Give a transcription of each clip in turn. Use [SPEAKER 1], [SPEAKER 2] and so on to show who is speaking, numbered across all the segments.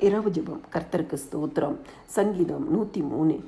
[SPEAKER 1] இரவு ஜெபம். கர்த்தருக்கு ஸ்தோத்திரம். சங்கீதம் 103.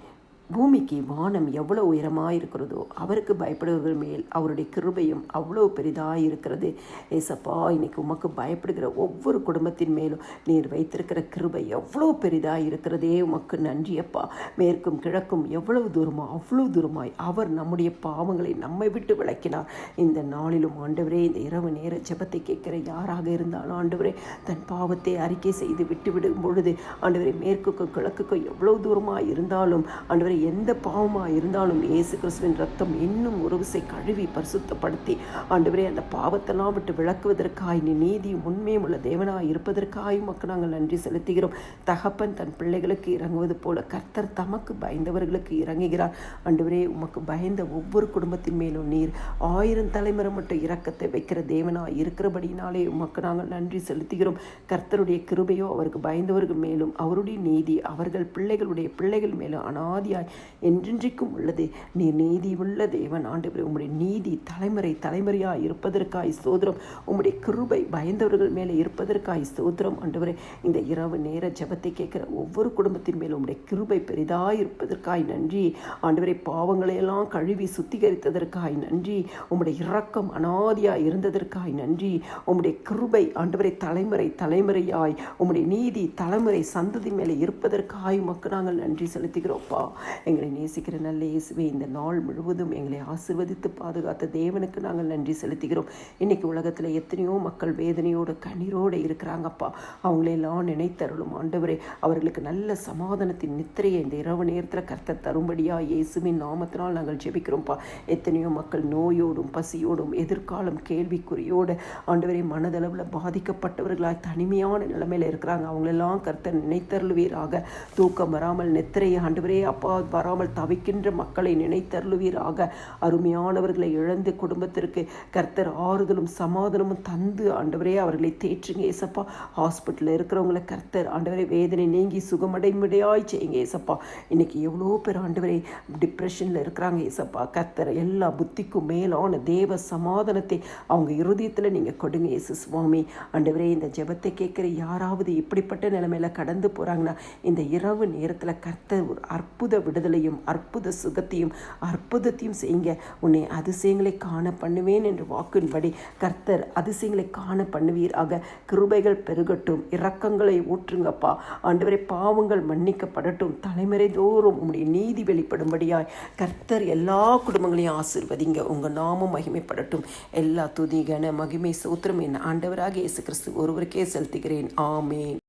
[SPEAKER 1] பூமிக்கு வானம் எவ்வளோ உயரமாக இருக்கிறதோ அவருக்கு பயப்படுவர்கள் மேல் அவருடைய கிருபையும் அவ்வளோ பெரிதாக இருக்கிறது. ஏசப்பா, இன்னைக்கு உமக்கு பயப்படுகிற ஒவ்வொரு குடும்பத்தின் மேலும் நீர் வைத்திருக்கிற கிருபை எவ்வளோ பெரிதாக இருக்கிறதே. உமக்கு நன்றியப்பா. மேற்கும் கிழக்கும் எவ்வளவு தூரமோ அவ்வளோ தூரமாய் அவர் நம்முடைய பாவங்களை நம்மை விட்டு விளக்கினார். இந்த நாளிலும் ஆண்டவரே, இந்த இரவு நேர ஜெபத்தை கேட்கிற யாராக இருந்தாலும் ஆண்டவரே, தன் பாவத்தை அறிக்கை செய்து விட்டுவிடும் பொழுது ஆண்டவரே, மேற்குக்கும் கிழக்குக்கும் எவ்வளோ தூரமாக இருந்தாலும் ஆண்டவரே, எந்த பாவமாக இருந்தாலும் இயேசு கிறிஸ்துவின் ரத்தம் இன்னும் ஒரு விசை கழுவி பரிசுத்தப்படுத்தி ஆண்டவரே, அந்த பாவத்தெல்லாம் விட்டு விளக்குவதற்காய் நீ நீதியும் உண்மையும் உள்ள தேவனாய் இருப்பதற்காய் உமக்கு நாங்கள் நன்றி செலுத்துகிறோம். தகப்பன் தன் பிள்ளைகளுக்கு இறங்குவது போல கர்த்தர் தமக்கு பயந்தவர்களுக்கு இறங்குகிறார். ஆண்டவரே, உமக்கு பயந்த ஒவ்வொரு குடும்பத்தின் மேலும் நீர் 1000 தலைமுறை மட்டும் இரக்கத்தை வைக்கிற தேவனாய் இருக்கிறபடினாலே உமக்கு நாங்கள் நன்றி செலுத்துகிறோம். கர்த்தருடைய கிருபையோ அவருக்கு பயந்தவர்கள் மேலும் அவருடைய நீதி அவர்கள் பிள்ளைகளுடைய பிள்ளைகள் மேலும் அனாதியாய் என்றென்றைக்கும் உள்ளது. நீ நீதி உள்ள தேவன். ஆண்டவரே, உம்முடைய நீதி தலைமுறை தலைமுறையாய் இருப்பதற்காய் ஸ்தோத்திரம். உம்முடைய கிருபை பயந்தவர்கள் மேலே இருப்பதற்காய் ஸ்தோத்திரம். ஆண்டவரே, இந்த இரவு நேர ஜெபத்தை கேட்கிற ஒவ்வொரு குடும்பத்தின் மேலும் உம்முடைய கிருபை பெரிதாய் இருப்பதற்காய் நன்றி. ஆண்டவரே, பாவங்களையெல்லாம் கழுவி சுத்திகரித்ததற்காய் நன்றி. உம்முடைய இரக்கம் அனாதியாய் இருந்ததற்காய் நன்றி. உம்முடைய கிருபை ஆண்டவரே தலைமுறை தலைமுறையாய் உம்முடைய நீதி தலைமுறை சந்ததி மேலே இருப்பதற்காய் உமக்கு நாங்கள் நன்றி செலுத்துகிறோம்ப்பா. எங்களை நேசிக்கிற நல்ல இயேசுவே, இந்த நாள் முழுவதும் எங்களை ஆசீர்வதித்து பாதுகாத்த தேவனுக்கு நாங்கள் நன்றி செலுத்துகிறோம். இன்னைக்கு உலகத்தில் எத்தனையோ மக்கள் வேதனையோடு கண்ணீரோடு இருக்கிறாங்கப்பா. அவங்களெல்லாம் நினைத்தருளும் ஆண்டவரே. அவர்களுக்கு நல்ல சமாதானத்தின் நித்திரையை இந்த இரவு நேரத்தில் கர்த்தர் தரும்படியா இயேசுவின் நாமத்தினால் நாங்கள் ஜெபிக்கிறோம்ப்பா. எத்தனையோ மக்கள் நோயோடும் பசியோடும் எதிர்காலம் கேள்விக்குறியோடு ஆண்டவரே மனதளவில் பாதிக்கப்பட்டவர்களால் தனிமையான நிலைமையில் இருக்கிறாங்க. அவங்களெல்லாம் கர்த்தர் நினைத்தருளுவீராக. தூக்கம் வராமல் நித்திரையை ஆண்டவரே அப்பா வராமல் தவிக்கின்ற மக்களை நினைத்தருளுவீராக. அருமையானவர்களை இழந்து குடும்பத்திற்கு கர்த்தர் ஆறுதலும் சமாதானமும் தந்து ஆண்டவரே அவர்களை தேற்றுங்க ஏசப்பா. ஹாஸ்பிட்டலில் இருக்கிறவங்களை கர்த்தர் ஆண்டவரே வேதனை நீங்கி சுகமடைமுடியாய் செய்யுங்க ஏசப்பா. இன்னைக்கு எவ்வளோ பேர் ஆண்டவரே டிப்ரெஷனில் இருக்கிறாங்க ஏசப்பா. கர்த்தர் எல்லா புத்திக்கும் மேலான தேவ சமாதானத்தை அவங்க இருதயத்தில் நீங்கள் கொடுங்க இயேசு சுவாமி. ஆண்டவரே, இந்த ஜெபத்தை கேட்குற யாராவது இப்படிப்பட்ட நிலைமையில கடந்து போகிறாங்கன்னா இந்த இரவு நேரத்தில் கர்த்தர் ஒரு அற்புத விடுதலையும் அற்புத சுகத்தையும் அற்புதத்தையும் செய்யுங்க. உன்னை அதிசயங்களை காண பண்ணுவேன் என்று வாக்கின்படி கர்த்தர் அதிசயங்களை காண பண்ணுவீராக. கிருபைகள் பெருகட்டும், இரக்கங்களை ஊற்றுங்கப்பா. ஆண்டவரே, பாவங்கள் மன்னிக்கப்படட்டும். தலைமுறை தோறும் உம்முடைய நீதி வெளிப்படும்படியாய் கர்த்தர் எல்லா குடும்பங்களையும் ஆசீர்வதிங்க. உங்கள் நாமம் மகிமைப்படட்டும். எல்லா துதி கன மகிமை சூத்திரம் என் ஆண்டவராக இயேசு கிறிஸ்து ஒருவருக்கே செலுத்துகிறேன். ஆமேன்.